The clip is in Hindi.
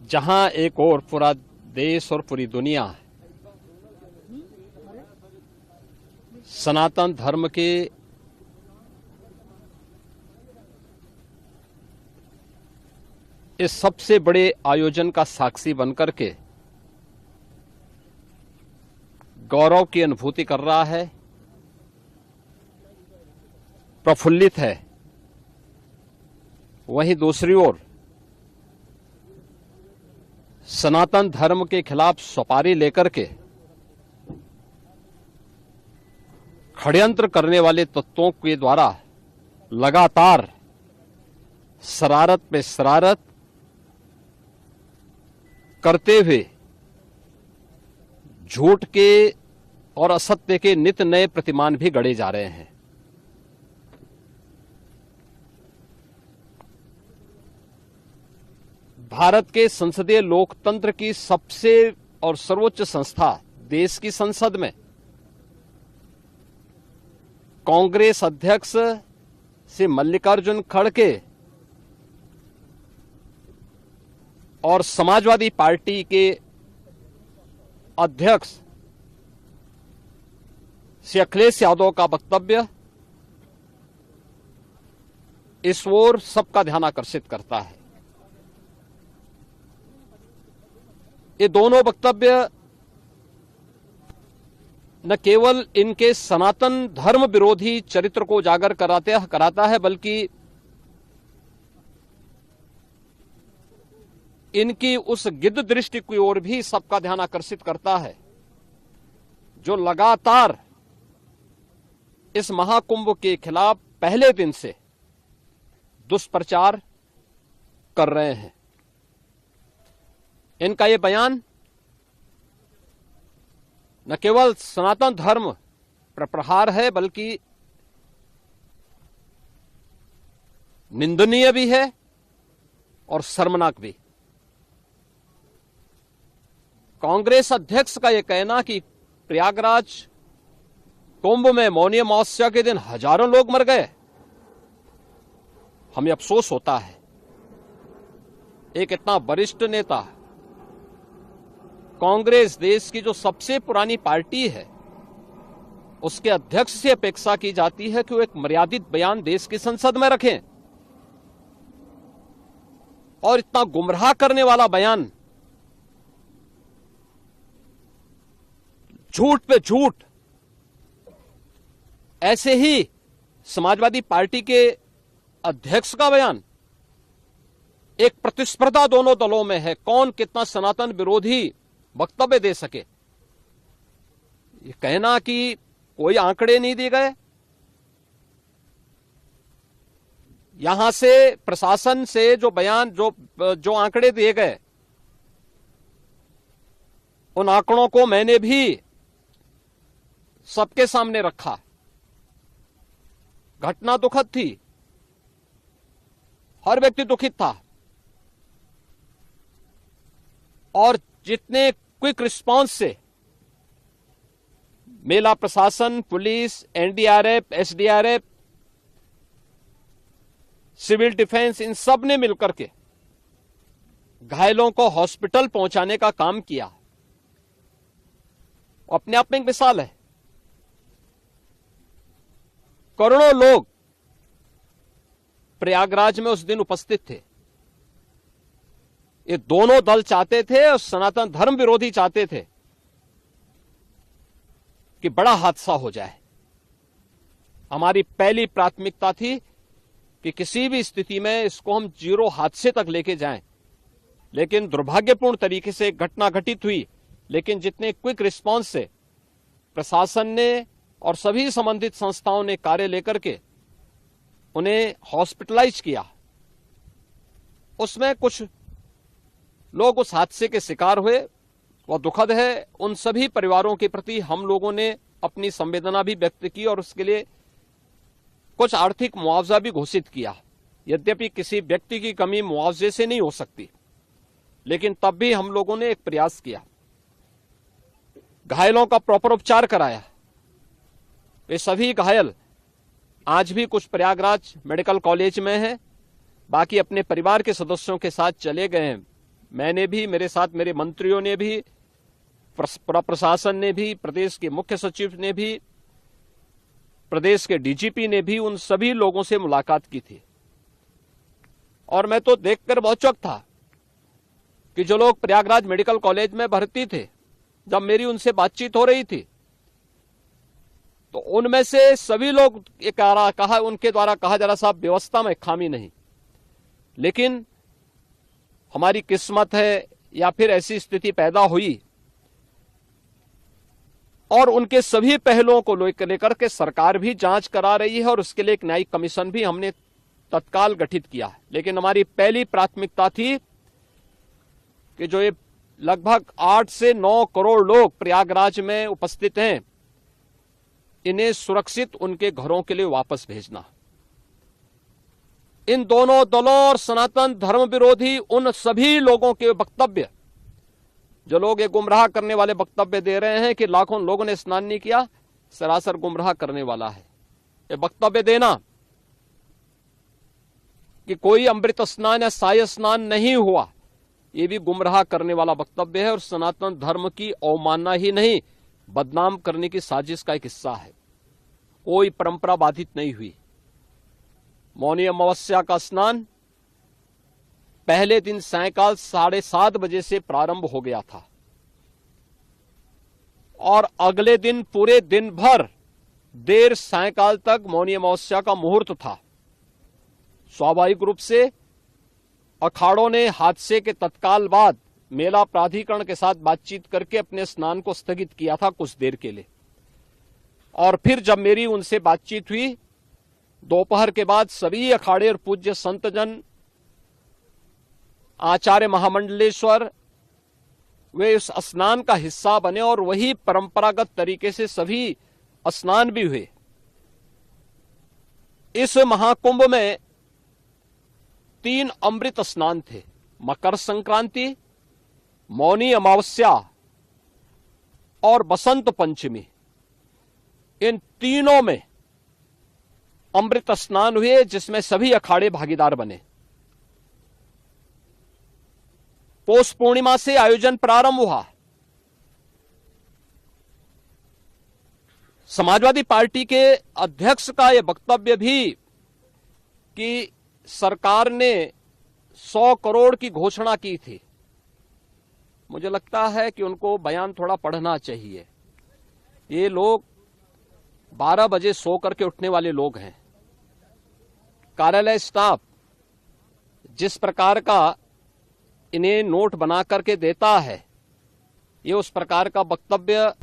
जहां एक और पूरा देश और पूरी दुनिया सनातन धर्म के इस सबसे बड़े आयोजन का साक्षी बनकर के गौरव की अनुभूति कर रहा है, प्रफुल्लित है, वहीं दूसरी ओर सनातन धर्म के खिलाफ सपारी लेकर के षड्यंत्र करने वाले तत्वों के द्वारा लगातार शरारत पे शरारत करते हुए झूठ के और असत्य के नित नए प्रतिमान भी गढ़े जा रहे हैं। भारत के संसदीय लोकतंत्र की सबसे और सर्वोच्च संस्था देश की संसद में कांग्रेस अध्यक्ष से मल्लिकार्जुन खड़गे और समाजवादी पार्टी के अध्यक्ष श्री अखिलेश यादव का वक्तव्य इस ओर सबका ध्यान आकर्षित करता है। ये दोनों वक्तव्य न केवल इनके सनातन धर्म विरोधी चरित्र को उजागर कराता है, बल्कि इनकी उस गिद्ध दृष्टि की ओर भी सबका ध्यान आकर्षित करता है जो लगातार इस महाकुंभ के खिलाफ पहले दिन से दुष्प्रचार कर रहे हैं। इनका ये बयान न केवल सनातन धर्म पर प्रहार है, बल्कि निंदनीय भी है और शर्मनाक भी। कांग्रेस अध्यक्ष का यह कहना कि प्रयागराज कुंभ में मौनी अमावस्या के दिन हजारों लोग मर गए, हमें अफसोस होता है। एक इतना वरिष्ठ नेता, कांग्रेस देश की जो सबसे पुरानी पार्टी है, उसके अध्यक्ष से अपेक्षा की जाती है कि वो एक मर्यादित बयान देश की संसद में रखें, और इतना गुमराह करने वाला बयान, झूठ पे झूठ, ऐसे ही समाजवादी पार्टी के अध्यक्ष का बयान, एक प्रतिस्पर्धा दोनों दलों में है, कौन कितना सनातन विरोधी वक्तव्य दे सके। ये कहना कि कोई आंकड़े नहीं दिए गए, यहां से प्रशासन से जो बयान जो आंकड़े दिए गए, उन आंकड़ों को मैंने भी सबके सामने रखा। घटना दुखद थी, हर व्यक्ति दुखित था, और जितने क्विक रिस्पांस से मेला प्रशासन, police, NDRF, SDRF, civil defence, इन सब ने मिलकर के घायलों को हॉस्पिटल पहुंचाने का काम किया, अपने आप में एक मिसाल है। करोड़ों लोग प्रयागराज में उस दिन उपस्थित थे। ये दोनों दल चाहते थे और सनातन धर्म विरोधी चाहते थे कि बड़ा हादसा हो जाए। हमारी पहली प्राथमिकता थी कि किसी भी स्थिति में इसको हम जीरो हादसे तक लेके जाएं, लेकिन दुर्भाग्यपूर्ण तरीके से घटना घटित हुई। लेकिन जितने क्विक रिस्पांस से प्रशासन ने और सभी संबंधित संस्थाओं ने कार्य लेकर के उन्हें हॉस्पिटलाइज किया, उसमें कुछ लोग उस हादसे के शिकार हुए, वह दुखद है। उन सभी परिवारों के प्रति हम लोगों ने अपनी संवेदना भी व्यक्त की और उसके लिए कुछ आर्थिक मुआवजा भी घोषित किया। यद्यपि किसी व्यक्ति की कमी मुआवजे से नहीं हो सकती, लेकिन तब भी हम लोगों ने एक प्रयास किया, घायलों का प्रॉपर उपचार कराया। वे सभी घायल आज भी कुछ प्रयागराज मेडिकल कॉलेज में हैं, बाकी अपने परिवार के सदस्यों के साथ चले गए हैं मैंने भी, मेरे साथ मेरे मंत्रियों ने भी, प्रशासन ने भी, प्रदेश के मुख्य सचिव ने भी, प्रदेश के डीजीपी ने भी उन सभी लोगों से मुलाकात की थी। और मैं तो देखकर बहुत चौंक था कि जो लोग प्रयागराज मेडिकल कॉलेज में भर्ती थे, जब मेरी उनसे बातचीत हो रही थी तो उनमें से सभी लोग ये कहा, उनके द्वारा कहा जा रहा साहब व्यवस्था में खामी नहीं, लेकिन हमारी किस्मत है या फिर ऐसी स्थिति पैदा हुई। और उनके सभी पहलुओं को लेकर के सरकार भी जांच करा रही है और उसके लिए एक न्यायिक कमीशन भी हमने तत्काल गठित किया है। लेकिन हमारी पहली प्राथमिकता थी कि जो ये लगभग 8 से 9 करोड़ लोग प्रयागराज में उपस्थित हैं, इन्हें सुरक्षित उनके घरों के लिए वापस भेजना। इन दोनों दलों और सनातन धर्म विरोधी उन सभी लोगों के वक्तव्य, जो लोग ये गुमराह करने वाले वक्तव्य दे रहे हैं कि लाखों लोगों ने स्नान नहीं किया, सरासर गुमराह करने वाला है। ये वक्तव्य देना कि कोई अमृत स्नान या साय स्नान नहीं हुआ, ये भी गुमराह करने वाला वक्तव्य है और सनातन धर्म की अवमानना ही नहीं, बदनाम करने की साजिश का एक हिस्सा है। कोई परंपरा बाधित नहीं हुई। मौनी अमावस्या का स्नान पहले दिन सायंकाल 7:30 बजे से प्रारंभ हो गया था और अगले दिन पूरे दिन भर देर सायंकाल तक मौनी अमावस्या का मुहूर्त था। स्वाभाविक रूप से अखाड़ों ने हादसे के तत्काल बाद मेला प्राधिकरण के साथ बातचीत करके अपने स्नान को स्थगित किया था कुछ देर के लिए। और फिर जब मेरी उनसे बातचीत हुई दोपहर के बाद, सभी अखाड़े और पूज्य संतजन, आचार्य महामंडलेश्वर, वे इस स्नान का हिस्सा बने और वही परंपरागत तरीके से सभी स्नान भी हुए। इस महाकुंभ में 3 अमृत स्नान थे, मकर संक्रांति, मौनी अमावस्या और बसंत पंचमी। इन तीनों में अमृत स्नान हुए जिसमें सभी अखाड़े भागीदार बने। पौष पूर्णिमा से आयोजन प्रारंभ हुआ। समाजवादी पार्टी के अध्यक्ष का यह वक्तव्य भी कि सरकार ने 100 करोड़ की घोषणा की थी, मुझे लगता है कि उनको बयान थोड़ा पढ़ना चाहिए। ये लोग 12 बजे सो करके उठने वाले लोग हैं। कार्यालय स्टाफ जिस प्रकार का इन्हें नोट बना करके देता है, ये उस प्रकार का वक्तव्य